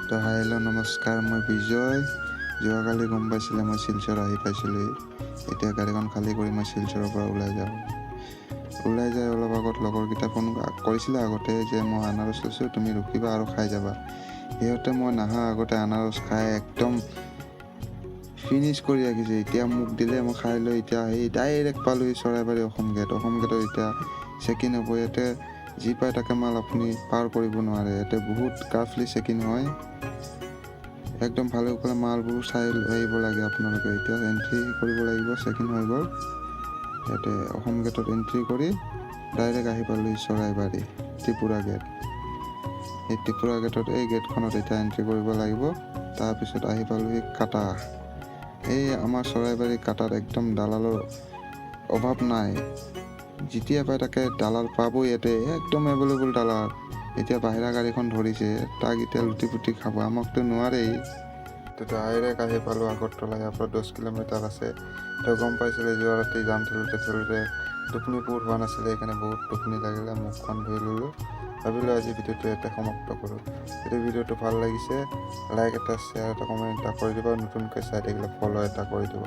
তো hi hello' নমস্কাৰ, মই বিজয়। যোৱাকালি গম পাইছিলে মই শিলচৰ আহি পাইছিলোঁ। এতিয়া গাড়ীখন খালী কৰি মই শিলচৰৰ পৰা ওলাই যাই অলপ আগত লগৰকেইটা ফোন কৰিছিলে আগতে যে মই আনাৰস লৈছোঁ, তুমি ৰখিবা আৰু খাই যাবা। সিহঁতে মই নাহা আগতে আনাৰস খাই একদম ফিনিছ কৰি ৰাখিছে। এতিয়া মোক দিলে, মই খাই লৈ এতিয়া সেই ডাইৰেক্ট পালোহি চৰাইবাৰী অসম গেটত এতিয়া চেকিং হ'ব। ইয়াতে যি পায় তাকে মাল আপুনি পাৰ কৰিব নোৱাৰে। ইয়াতে বহুত কাফলি চেকিং হয়। একদম ভালে কুশলে মালবোৰ চাই আহিব লাগে আপোনালোকে। এতিয়া এণ্ট্ৰি কৰিব লাগিব, চেকিং হৈ গ'ল। ইয়াতে অসম গেটত এণ্ট্ৰি কৰি ডাইৰেক্ট আহি পালোহি চৰাইবাৰী ত্ৰিপুৰা গেট। এই ত্ৰিপুৰা গেটত এই গেটখনত এতিয়া এণ্ট্ৰি কৰিব লাগিব। তাৰপিছত আহি পালোহি কাটা। এই আমাৰ চৰাইবাৰী কাটাত একদম দালালৰ অভাৱ নাই। যেতিয়া পায় তাকে দালাল পাবই ইয়াতে, একদম এভেইলেবল দালাল। এতিয়া বাহিৰা গাড়ীখন ধৰিছে, তাক এতিয়া লুটি পুটি খাব, আমাকতো নোৱাৰেই। তেতিয়া ডাইৰেক্ট আহি পালোঁ আগৰতলা। ইয়াৰ পৰা 10 কিলোমিটাৰ আছে। তো গম পাইছিলে যোৱা ৰাতি যাম ঠেলোতে টোপনি পূৰ হোৱা নাছিলে, সেইকাৰণে বহুত টোপনি লাগিলে। মুখখন ধুই ল'লোঁ, ভাবিলোঁ আজি ভিডিঅ'টো ইয়াতে সমাপ্ত কৰোঁ। যদি ভিডিঅ'টো ভাল লাগিছে লাইক এটা, শ্বেয়াৰ এটা, কমেণ্ট এটা কৰি দিব। নতুনকৈ চাই থাকিলে ফ'ল' এটা কৰি দিব।